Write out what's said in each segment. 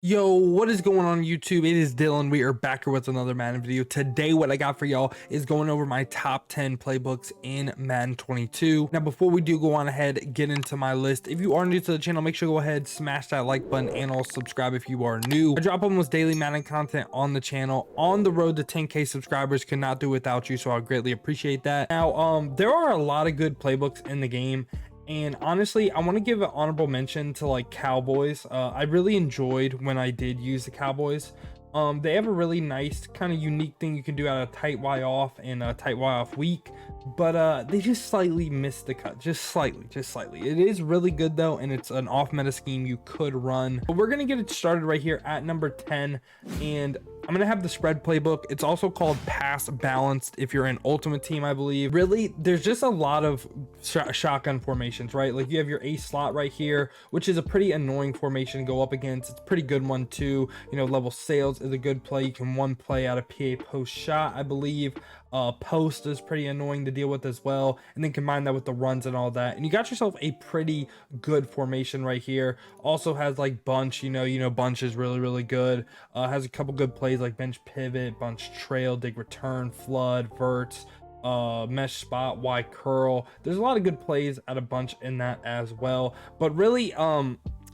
Yo, what is going on YouTube? It is Dylan. We are back here with another Madden video. Today, what I got for y'all is going over my top 10 playbooks in Madden 22. Now, before we do go on ahead, get into my list. If you are new to the channel, make sure to go ahead, smash that like button, and also subscribe if you are new. I drop almost daily Madden content on the channel. On the road to 10K subscribers, could not do without you, so I greatly appreciate that. Now, there are a lot of good playbooks in the game. And honestly, I want to give an honorable mention to like Cowboys. I really enjoyed when I did use the Cowboys. They have a really nice kind of unique thing you can do out of tight Y off and a tight Y off weak, but they just slightly missed the cut, just slightly. It is really good though, and it's an off meta scheme you could run. But we're gonna get it started right here at number 10, and I'm gonna have the spread playbook. It's also called pass balanced if you're in ultimate team, I believe. Really, there's just a lot of shotgun formations, right? Like you have your ace slot right here, which is a pretty annoying formation to go up against. It's a pretty good one too. You know, level sales is a good play. You can one play out of PA post shot, I believe. Post is pretty annoying to deal with as well, and then combine that with the runs and all that, and you got yourself a pretty good formation right here. Also has like bunch, you know bunch is really good. Has a couple good plays like bench pivot, bunch trail, dig return, flood, verts, mesh spot, Y curl. There's a lot of good plays at a bunch in that as well, but really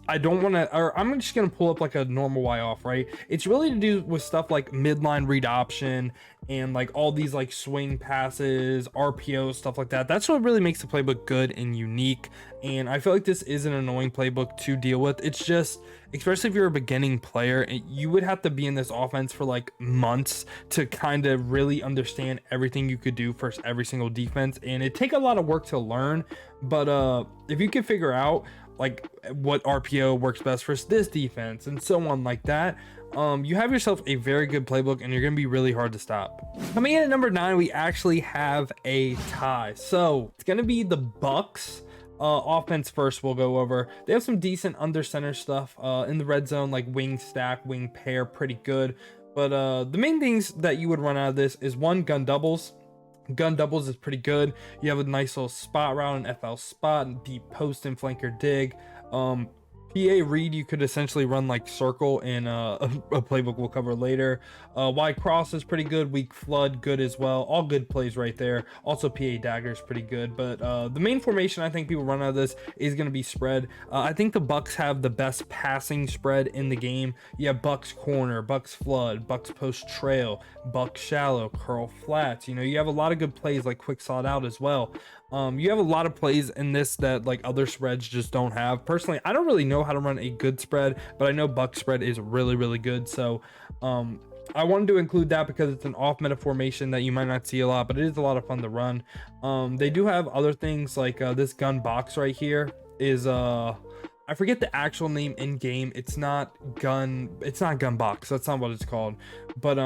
I don't want to, or I'm just going to pull up like a normal Y off, right? It's really to do with stuff like midline read option and like all these like swing passes, RPOs, stuff like that. That's what really makes the playbook good and unique. And I feel like this is an annoying playbook to deal with. It's just, especially if you're a beginning player, you would have to be in this offense for like months to kind of really understand everything you could do for every single defense. And it take a lot of work to learn, but if you can figure out like what RPO works best for this defense and so on like that, you have yourself a very good playbook, and you're going to be really hard to stop. Coming in at number 9, we actually have a tie. So it's going to be the BUCS. Offense first we'll go over. They have some decent under center stuff in the red zone, like wing stack, wing pair, pretty good. But the main things that you would run out of this is one, gun doubles. Gun doubles is pretty good. You have a nice little spot route, an FL spot, and deep post and flanker dig. PA read, you could essentially run like circle in a playbook we'll cover later. Y cross is pretty good. Weak flood, good as well. All good plays right there. Also PA dagger is pretty good, but the main formation I think people run out of this is going to be spread. I think the BUCS have the best passing spread in the game. You have BUCS corner, BUCS flood, BUCS post trail, BUCS shallow, curl flats. You know, you have a lot of good plays like quick slot out as well. You have a lot of plays in this that like other spreads just don't have. Personally, I don't really know how to run a good spread, but I know BUCS spread is really good. So I wanted to include that because it's an off meta formation that you might not see a lot, but it is a lot of fun to run. They do have other things like this gun box right here is I forget the actual name in game. It's not gun box, that's not what it's called, but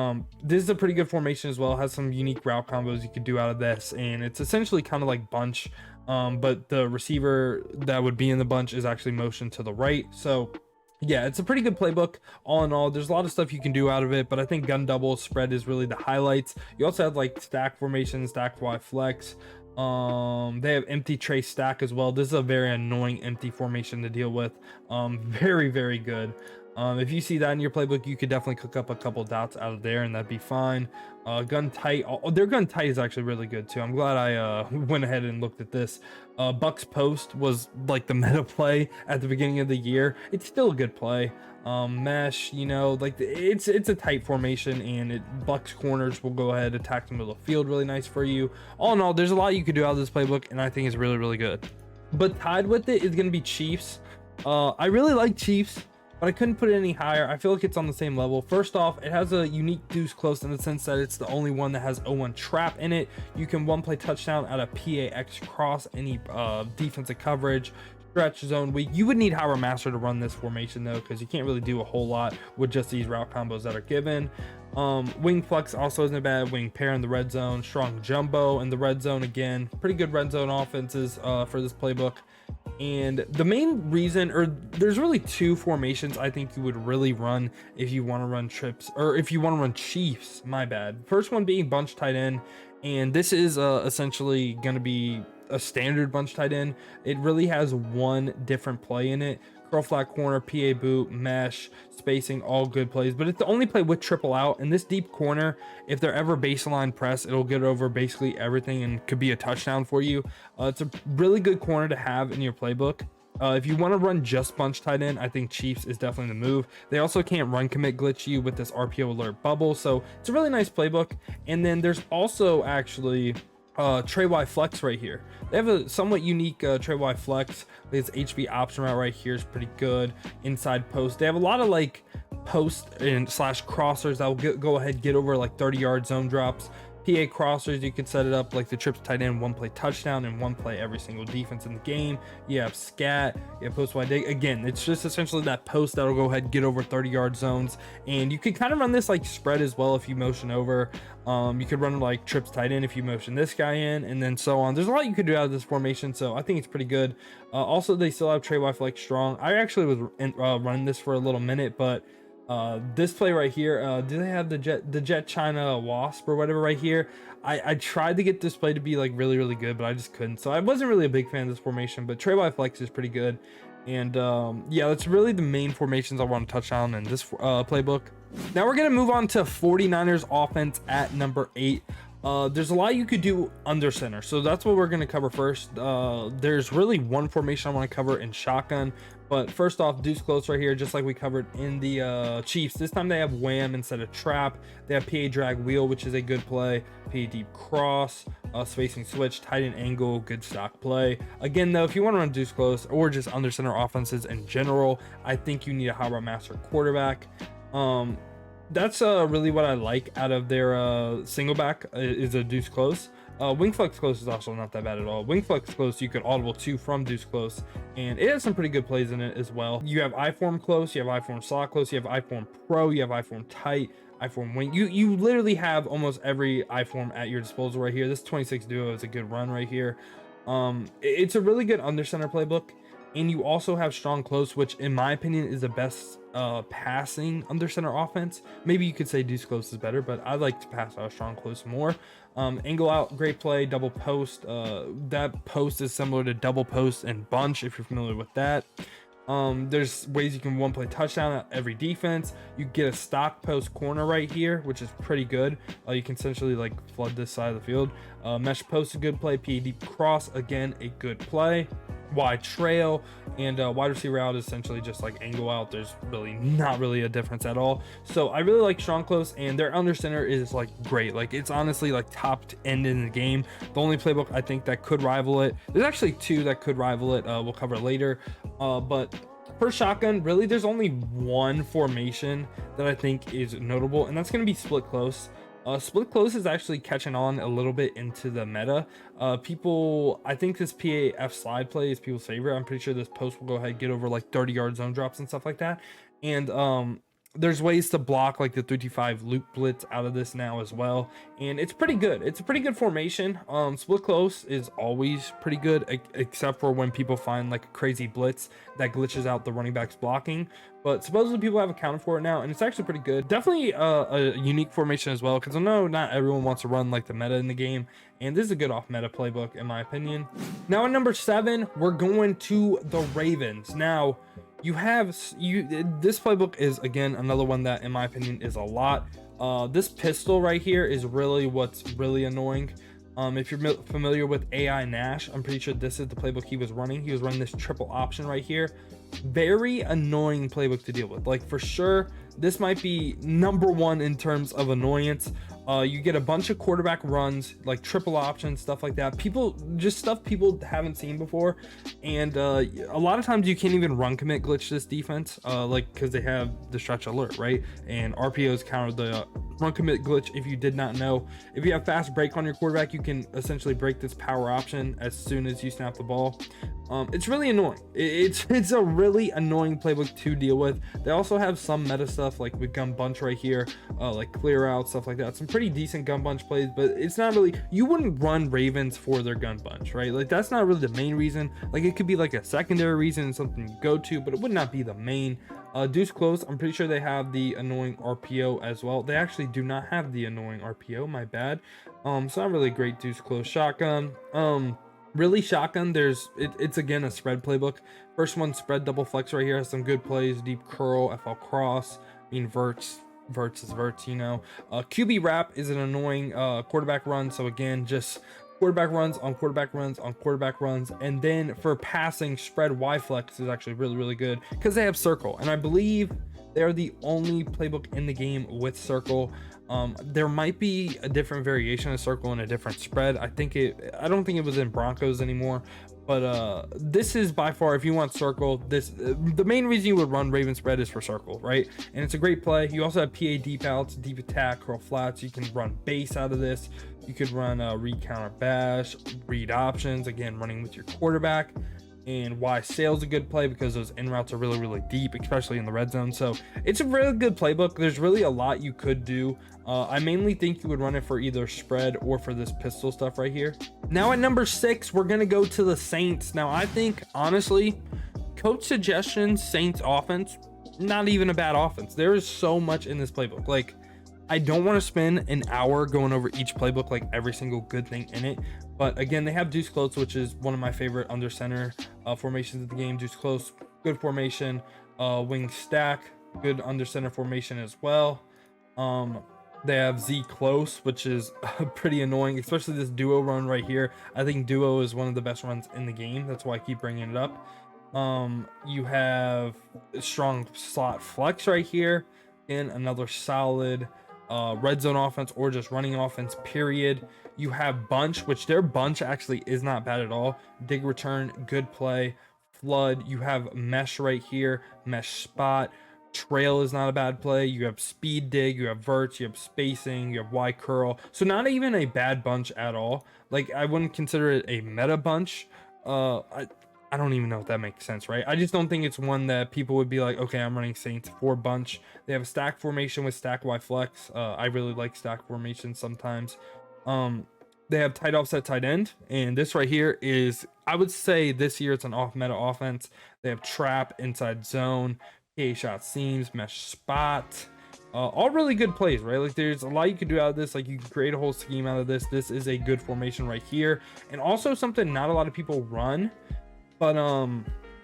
this is a pretty good formation as well. It has some unique route combos you could do out of this, and it's essentially kind of like bunch, but the receiver that would be in the bunch is actually motion to the right. So yeah, it's a pretty good playbook all in all. There's a lot of stuff you can do out of it, but I think gun double spread is really the highlights. You also have like stack formation, stack Y flex. They have empty trace stack as well. This is a very annoying empty formation to deal with. Very good. If you see that in your playbook, you could definitely cook up a couple dots out of there, and that'd be fine. Gun tight, their gun tight is actually really good too. I'm glad I went ahead and looked at this. BUCS post was like the meta play at the beginning of the year. It's still a good play. Mesh, you know, like it's a tight formation, and BUCS corners will go ahead, attack the middle of the field really nice for you. All in all, there's a lot you could do out of this playbook, and I think it's really good. But tied with it is going to be Chiefs. I really like Chiefs, but I couldn't put it any higher. I feel like it's on the same level. First off, it has a unique deuce close in the sense that it's the only one that has 0-1 trap in it. You can one play touchdown out of PAX cross any defensive coverage, stretch zone weak. You would need Howard Master to run this formation though, because you can't really do a whole lot with just these route combos that are given. Wing flex also isn't a bad. Wing pair in the red zone, strong jumbo in the red zone. Again, pretty good red zone offenses for this playbook. And the main reason, or there's really two formations I think you would really run if you want to run trips, or if you want to run Chiefs, my bad. First one being bunch tight end, and this is essentially going to be a standard bunch tight end. It really has one different play in it curl flat corner, PA boot, mesh, spacing, all good plays. But it's the only play with triple out. In this deep corner, if they're ever baseline press, it'll get over basically everything and could be a touchdown for you. It's a really good corner to have in your playbook. If you want to run just bunch tight end, I think Chiefs is definitely the move. They also can't run commit glitch you with this RPO alert bubble, so it's a really nice playbook. And then there's also actually Trey Y flex right here. They have a somewhat unique Trey Y flex. This HB option route right here is pretty good. Inside post, they have a lot of like post and slash crossers that will go ahead get over like 30-yard zone drops. PA crossers, you can set it up like the trips tight end, one play touchdown and one play every single defense in the game. You have scat, you have post wide dig. Again, it's just essentially that post that'll go ahead and get over 30-yard zones. And you can kind of run this like spread as well if you motion over. You could run like trips tight end if you motion this guy in, and then so on. There's a lot you could do out of this formation, so I think it's pretty good. Also, they still have Trey Y flex strong. I actually was running this for a little minute, but this play right here, do they have the jet China wasp or whatever right here? I tried to get this play to be like really good, but I just couldn't. So I wasn't really a big fan of this formation, but Trey Y flex is pretty good. And yeah, that's really the main formations I want to touch on in this playbook. Now we're gonna move on to 49ers offense at number 8. There's a lot you could do under center, so that's what we're going to cover first. There's really one formation I want to cover in shotgun, but first off, deuce close right here, just like we covered in the Chiefs. This time they have wham instead of trap. They have PA drag wheel, which is a good play. PA deep cross, spacing switch, tight end angle, good stock play. Again though, if you want to run deuce close or just under center offenses in general, I think you need a hot route master quarterback. That's really what I like out of their single back is a deuce close. Wing flex close is also not that bad at all. Wing flex close you could audible to from deuce close, and it has some pretty good plays in it as well. You have I-form close, you have I-form slot close, you have I-form pro, you have I-form tight, I-form wing. You literally have almost every I-form at your disposal right here. This 26 duo is a good run right here. It's a really good under center playbook. And you also have strong close, which in my opinion is the best passing under center offense. Maybe you could say deuce close is better, but I like to pass out strong close more. Angle out, great play, double post. That post is similar to double post and bunch if you're familiar with that. There's ways you can one play touchdown at every defense. You get a stock post corner right here, which is pretty good. You can essentially like flood this side of the field. Mesh post, a good play. PA deep cross, again a good play. Wide trail, and wide receiver out is essentially just like angle out. There's really not really a difference at all. So I really like strong close, and their under center is like great. Like it's honestly like top end in the game. The only playbook I think that could rival it, there's actually two that could rival it. We'll cover later, but for shotgun, really there's only one formation that I think is notable, and that's going to be split close. Split close is actually catching on a little bit into the meta. I think this PAF slide play is people's favorite. I'm pretty sure this post will go ahead and get over like 30-yard zone drops and stuff like that. And there's ways to block like the 325 loop blitz out of this now as well, and it's pretty good. It's a pretty good formation. Split close is always pretty good, except for when people find like a crazy blitz that glitches out the running back's blocking, but supposedly people have accounted for it now, and it's actually pretty good. Definitely a unique formation as well, because I know not everyone wants to run like the meta in the game, and this is a good off meta playbook in my opinion. Now at number 7, we're going to the Ravens. Now this playbook is again another one that in my opinion is a lot. This pistol right here is really what's really annoying. If you're familiar with AI Nash, I'm pretty sure this is the playbook he was running. He was running this triple option right here. Very annoying playbook to deal with. Like for sure, this might be number 1 in terms of annoyance. You get a bunch of quarterback runs, like triple options, stuff like that. Stuff people haven't seen before. And a lot of times you can't even run commit glitch this defense, like because they have the stretch alert, right? And RPOs counter the run commit glitch. If you did not know, if you have fast break on your quarterback, you can essentially break this power option as soon as you snap the ball. It's really annoying. It's a really annoying playbook to deal with. They also have some meta stuff like with gun bunch right here, like clear out, stuff like that. Some pretty decent gun bunch plays, but it's not really, you wouldn't run Ravens for their gun bunch, right? Like that's not really the main reason. Like it could be like a secondary reason and something you go to, but it would not be the main. Deuce close, I'm pretty sure they have the annoying RPO as well. They actually do not have the annoying RPO, my bad. So not really a great deuce close shotgun. Really shotgun, it's again a spread playbook. First one, spread double flex right here, has some good plays, deep curl, FL cross, I mean verts is verts, you know. QB wrap is an annoying quarterback run, so again, just quarterback runs on quarterback runs on quarterback runs. And then for passing, spread Y flex is actually really good because they have circle, and I believe they're the only playbook in the game with circle. There might be a different variation of circle and a different spread. I don't think it was in Broncos anymore, but this is by far, if you want circle, the main reason you would run Raven spread is for circle, right? And it's a great play. You also have PA deep outs, deep attack, curl flats. You can run base out of this. You could run read counter bash, read options, again running with your quarterback. And why sail's a good play because those in routes are really deep, especially in the red zone. So it's a really good playbook. There's really a lot you could do. I mainly think you would run it for either spread or for this pistol stuff right here. Now at number 6, we're gonna go to the Saints. Now I think honestly, coach suggestions, Saints offense, not even a bad offense. There is so much in this playbook. Like, I don't want to spend an hour going over each playbook, like every single good thing in it. But again, they have deuce close, which is one of my favorite under center formations of the game. Deuce close, good formation. Wing stack, good under center formation as well. They have Z close, which is pretty annoying, especially this duo run right here. I think duo is one of the best runs in the game. That's why I keep bringing it up. You have strong slot flex right here, and another solid red zone offense or just running offense, period. You have bunch, which their bunch actually is not bad at all. Dig return, good play. Flood, you have mesh right here, mesh spot. Trail is not a bad play. You have speed dig, you have verts, you have spacing, you have Y curl. So not even a bad bunch at all. Like, I wouldn't consider it a meta bunch. I don't even know if that makes sense, right? I just don't think it's one that people would be like, okay, I'm running Saints for bunch. They have a stack formation with stack Y flex. I really like stack formation sometimes. They have tight offset tight end, and this right here is, I would say this year it's an off meta offense. They have trap, inside zone, PA shot seams, mesh spot. All really good plays, right? Like, there's a lot you can do out of this. Like, you can create a whole scheme out of this. This is a good formation right here, and also something not a lot of people run. But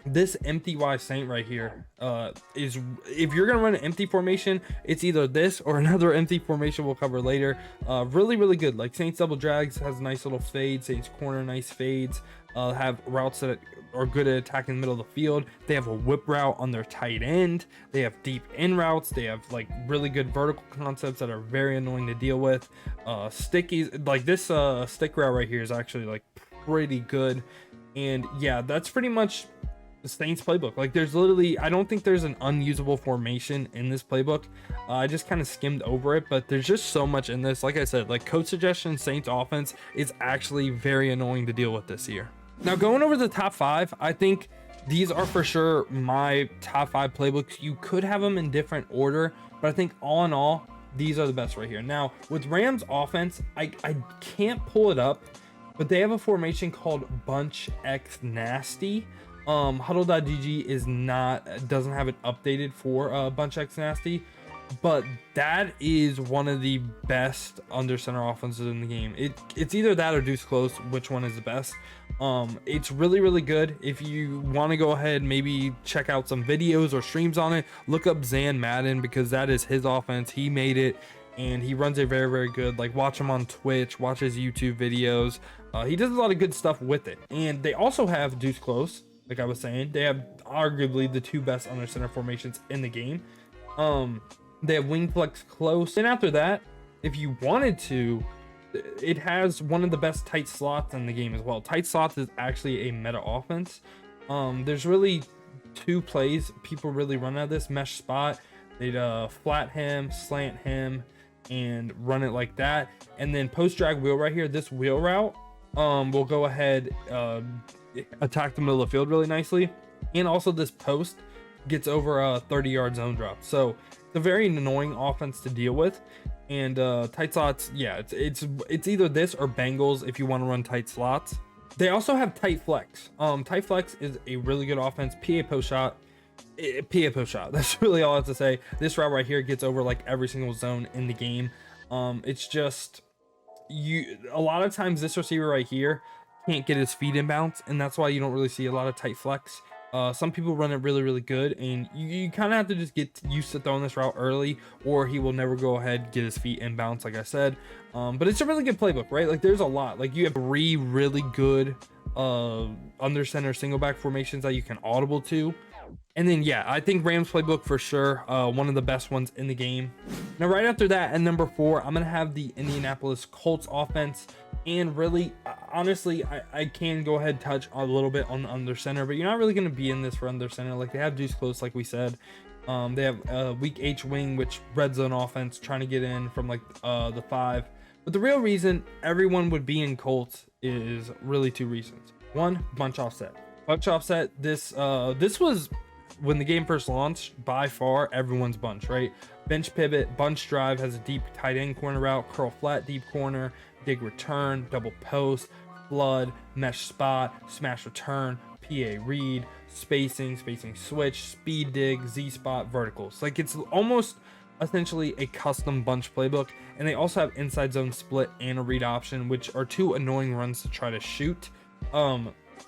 this empty Y Saint right here is, if you're gonna run an empty formation, it's either this or another empty formation we'll cover later. Really good. Like, Saints double drags has a nice little fade. Saints corner, nice fades. Have routes that are good at attacking the middle of the field. They have a whip route on their tight end. They have deep in routes. They have like really good vertical concepts that are very annoying to deal with. Stickies, like this stick route right here is actually like pretty good. And yeah, that's pretty much the Saints playbook. Like, there's literally, I don't think there's an unusable formation in this playbook. I just kind of skimmed over it, but there's just so much in this. Like I said, like, coach suggestion, Saints offense is actually very annoying to deal with this year. Now, going over the top 5, I think these are for sure my top 5 playbooks. You could have them in different order, but I think all in all, these are the best right here. Now, with Rams offense, I can't pull it up, but they have a formation called Bunch X Nasty. Huddle.gg doesn't have it updated for Bunch X Nasty, but that is one of the best under center offenses in the game. It's either that or deuce close, which one is the best. It's really good. If you want to go ahead, maybe check out some videos or streams on it, look up Zan Madden, because that is his offense. He made it, and he runs it very good. Like, watch him on Twitch, watch his YouTube videos. He does a lot of good stuff with it. And they also have deuce close. Like I was saying, they have arguably the 2 best under center formations in the game. They have wing flex close, and after that, if you wanted to, it has one of the best tight slots in the game as well. Tight slots is actually a meta offense. There's really 2 plays people really run out of this. Mesh spot, they'd flat him, slant him, and run it like that. And then post drag wheel right here, this wheel route will go ahead, attack the middle of the field really nicely. And also this post gets over a 30-yard zone drop. So it's a very annoying offense to deal with. And tight slots, yeah, it's either this or Bengals if you want to run tight slots. They also have tight flex. Tight flex is a really good offense. PA post shot. That's really all I have to say. This route right here gets over like every single zone in the game. It's just, a lot of times this receiver right here can't get his feet in bounce, and that's why you don't really see a lot of tight flex. Some people run it really good, and you kind of have to just get used to throwing this route early, or he will never go ahead get his feet in bounce, like I said. But it's a really good playbook, right? Like, there's a lot. Like, you have 3 really good under center single back formations that you can audible to. And then, yeah, I think Rams playbook for sure, one of the best ones in the game. Now, right after that, at number 4, I'm gonna have the Indianapolis Colts offense. And really, honestly, I can go ahead and touch a little bit on the under center, but you're not really gonna be in this for under center. Like, they have Deuce Close, like we said. They have weak H wing, which red zone offense, trying to get in from like the 5. But the real reason everyone would be in Colts is really 2 reasons. 1, bunch offset. Bunch offset. This was, when the game first launched, by far everyone's bunch, right? Bench pivot, bunch drive, has a deep tight end corner route, curl flat, deep corner, dig return, double post, flood, mesh spot, smash return, PA read, spacing switch, speed dig, Z spot, verticals. Like, it's almost essentially a custom bunch playbook. And they also have inside zone split and a read option, which are 2 annoying runs to try to shoot.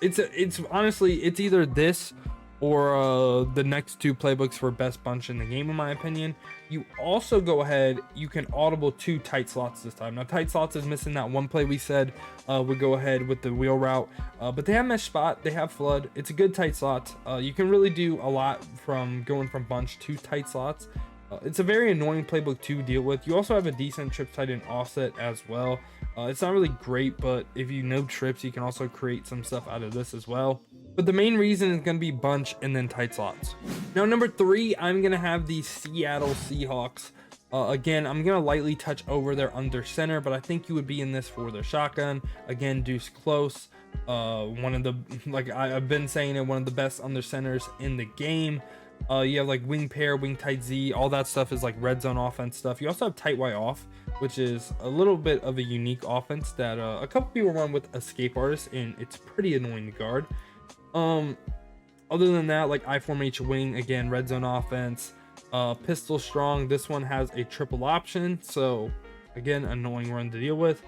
It's honestly, it's either this or the next 2 playbooks for best bunch in the game, in my opinion. You also go ahead, you can audible 2 tight slots this time. Now, tight slots is missing that 1 play we said would go ahead with the wheel route, but they have mesh spot, they have flood. It's a good tight slot. You can really do a lot from going from bunch to tight slots. It's a very annoying playbook to deal with. You also have a decent trips tight end offset as well. It's not really great, but if you know trips, you can also create some stuff out of this as well. But the main reason is going to be bunch and then tight slots. Now, number 3, I'm going to have the Seattle Seahawks. Again, I'm going to lightly touch over their under center, but I think you would be in this for their shotgun. Again, Deuce Close. One of the, like I've been saying it, one of the best under centers in the game. You have like wing pair, wing tight Z, all that stuff is like red zone offense stuff. You also have tight Y off, which is a little bit of a unique offense that a couple people run with escape artists, and it's pretty annoying to guard. Other than that, like I form H wing, again, red zone offense. Pistol strong, this one has a triple option, so again, annoying run to deal with.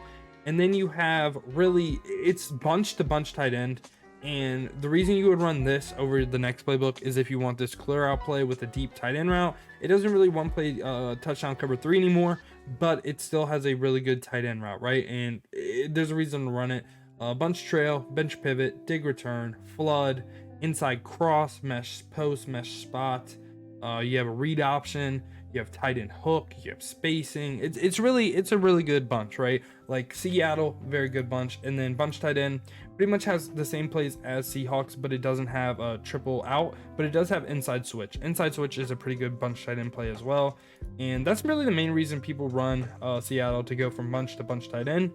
And then you have, really, it's bunch to bunch tight end. And the reason you would run this over the next playbook is if you want this clear out play with a deep tight end route. It doesn't really one play touchdown cover 3 anymore, but it still has a really good tight end route, right? And there's a reason to run it. Bunch trail, bench pivot, dig return, flood, inside cross, mesh post, mesh spot. You have a read option, you have tight end hook, you have spacing. It's a really good bunch, right? Like Seattle, very good bunch. And then bunch tight end pretty much has the same plays as Seahawks, but it doesn't have a triple out, but it does have inside switch. Inside switch is a pretty good bunch tight end play as well. And that's really the main reason people run Seattle, to go from bunch to bunch tight end.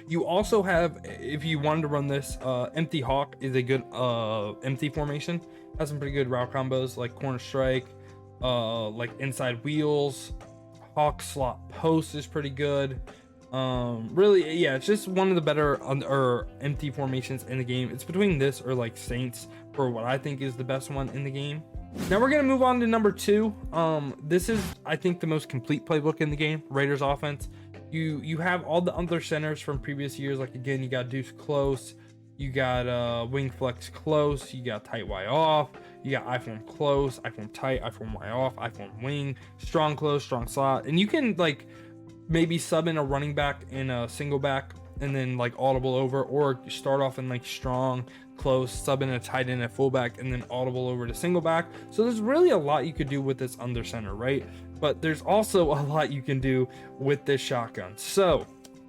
You also have, if you wanted to run this, empty hawk is a good empty formation. Has some pretty good route combos like corner strike, like inside wheels, hawk slot post is pretty good. Really, yeah, it's just one of the better empty formations in the game. It's between this or like Saints for what I think is the best one in the game. Now we're gonna move on to number 2. This is, I think, the most complete playbook in the game. Raiders offense. You have all the other centers from previous years. Like, again, you got Deuce Close, you got wing flex close, you got tight Y off, you got I form close, I form tight, I form Y off, I form wing, strong close, strong slot. And you can like maybe sub in a running back in a single back and then like audible over, or start off in like strong close, sub in a tight end at fullback, and then audible over to single back. So there's really a lot you could do with this under center, right? But there's also a lot you can do with this shotgun. So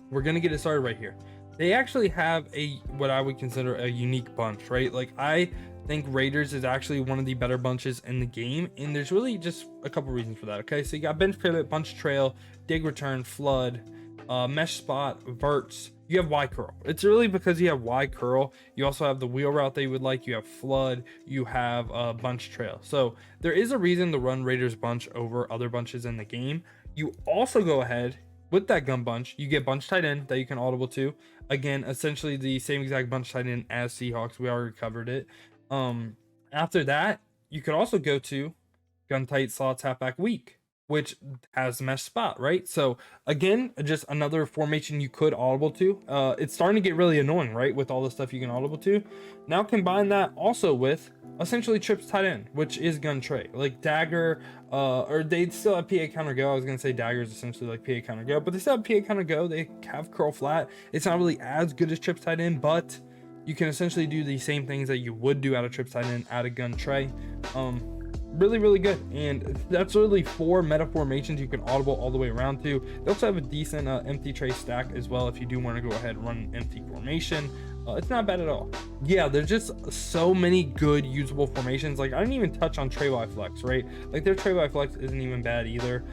we're gonna get it started right here. They actually have a, what I would consider a unique bunch, right? Like, I think Raiders is actually one of the better bunches in the game, and there's really just a couple reasons for that. Okay, so you got bench pivot, bunch trail, dig return, flood, mesh spot, verts. You have Y curl. It's really because you have Y curl. You also have the wheel route they would like. You have flood. You have bunch trail. So there is a reason to run Raiders bunch over other bunches in the game. You also go ahead with that gun bunch. You get bunch tight end that you can audible to. Again, essentially the same exact bunch tight end as Seahawks. We already covered it. After that, you could also go to gun tight slots halfback weak, which has mesh spot, right? So again, just another formation you could audible to. It's starting to get really annoying, right, with all the stuff you can audible to. Now combine that also with essentially trips tight end, which is gun tray, like dagger, or they still have PA counter go. I was gonna say dagger is essentially like PA counter go, but they still have PA counter go. They have curl flat. It's not really as good as trips tight end, but you can essentially do the same things that you would do out of trips tight end out of gun tray. Really good, and that's really 4 meta formations you can audible all the way around to. They also have a decent empty tray stack as well if you do want to go ahead and run an empty formation. It's not bad at all. Yeah, there's just so many good usable formations. Like I didn't even touch on tray Y flex, right? Like their tray Y flex isn't even bad either.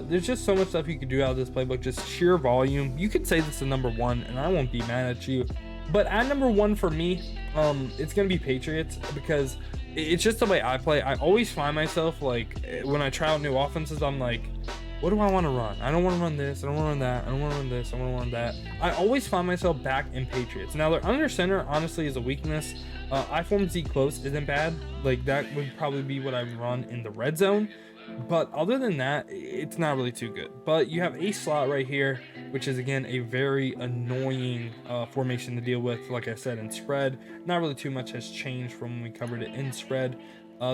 There's just so much stuff you could do out of this playbook, just sheer volume. You could say this is number 1 and I won't be mad at you, but at number 1 for me, it's gonna be Patriots, because it's just the way I play. I always find myself like when I try out new offenses, I'm like, what do I want to run? I don't want to run this, I don't want to run that, I don't want to run this, I want to run that. I always find myself back in Patriots. Now their under center honestly is a weakness. I form Z close isn't bad. Like that would probably be what I run in the red zone, but other than that, it's not really too good. But you have a slot right here, which is again a very annoying formation to deal with. Like I said, in spread, not really too much has changed from when we covered it in spread.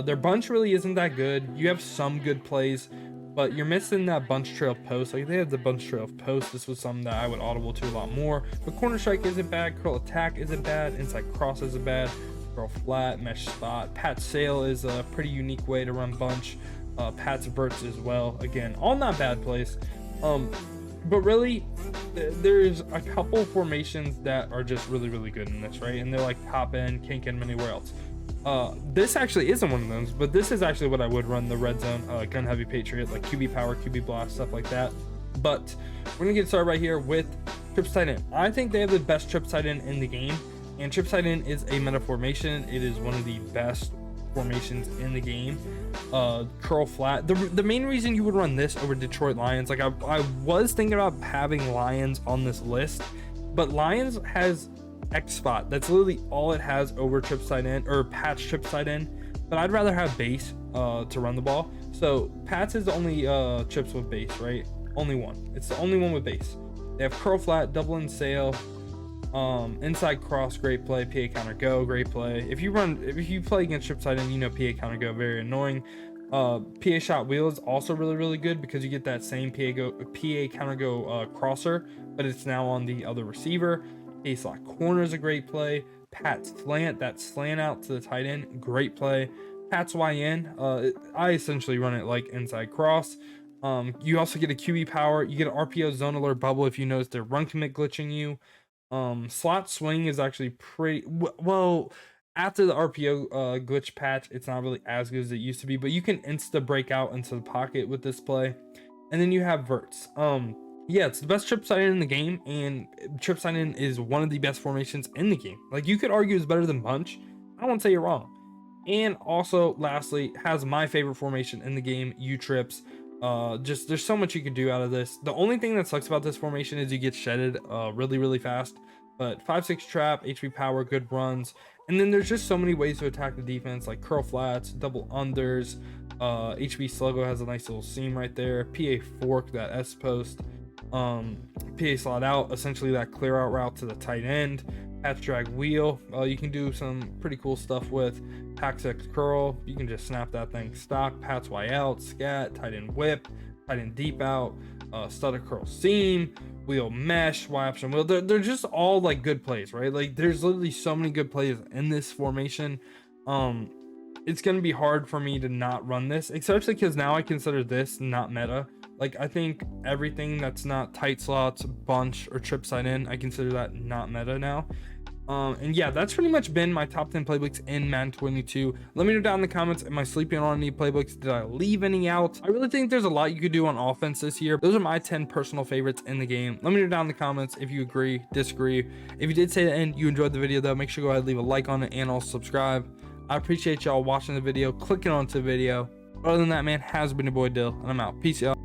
Their bunch really isn't that good. You have some good plays, but you're missing that bunch trail post. Like they have the bunch trail post. This was something that I would audible to a lot more. But corner strike isn't bad, curl attack isn't bad, inside cross isn't bad, curl flat, mesh spot, pat sail is a pretty unique way to run bunch. Pat's verts as well, again all not bad plays. But really there's a couple formations that are just really good in this, right? And they're like top end, can't get them anywhere else. This actually isn't one of those, but this is actually what I would run the red zone, gun heavy Patriot, like QB power, QB blast, stuff like that. But we're gonna get started right here with trips tight end. I think they have the best trips tight end in the game, and trips tight end is a meta formation. It is one of the best formations in the game. Curl flat, the main reason you would run this over Detroit Lions, like I was thinking about having Lions on this list, but Lions has X spot. That's literally all it has over trips tight end or patch trips tight end, but I'd rather have base to run the ball. So Pats is the only trips with base, right? Only one. It's the only one with base. They have curl flat, double and sail, inside cross, great play, PA counter go, great play. If you play against trips tight end, you know PA counter go, very annoying. PA shot wheel is also really good because you get that same PA counter go crosser, but it's now on the other receiver. PA slot corner is a great play. Pat's slant, that slant out to the tight end, great play. Pat's YN, I essentially run it like inside cross. You also get a QB power, you get an RPO zone alert bubble if you notice their run commit glitching you. Slot swing is actually pretty well. After the RPO glitch patch, it's not really as good as it used to be, but you can insta break out into the pocket with this play. And then you have verts. Yeah, it's the best trip tight end in the game, and trip tight end is one of the best formations in the game. Like you could argue it's better than bunch. I won't say you're wrong. And also, lastly, has my favorite formation in the game, U trips. Just there's so much you could do out of this. The only thing that sucks about this formation is you get shedded really fast. But 5-6 trap, HP power, good runs, and then there's just so many ways to attack the defense, like curl flats, double unders. HB sluggo has a nice little seam right there. PA fork, that S post. PA slot out, essentially that clear out route to the tight end. Patch drag wheel, you can do some pretty cool stuff with. Pax X curl, you can just snap that thing stock. Pats Y out, scat, tight end whip, tight end deep out, stutter curl seam, wheel mesh, Y option wheel. They're just all like good plays, right? Like there's literally so many good plays in this formation. It's gonna be hard for me to not run this, especially because now I consider this not meta. Like I think everything that's not tight slots, bunch, or trip side in, I consider that not meta now. And yeah, that's pretty much been my top 10 playbooks in Madden 22. Let me know down in the comments, am I sleeping on any playbooks? Did I leave any out? I really think there's a lot you could do on offense this year. Those are my 10 personal favorites in the game. Let me know down in the comments if you agree, disagree. If you did say that and you enjoyed the video though, make sure to go ahead and leave a like on it and also subscribe. I appreciate y'all watching the video, clicking onto the video. Other than that, man, has been your boy Dill, and I'm out. Peace, y'all.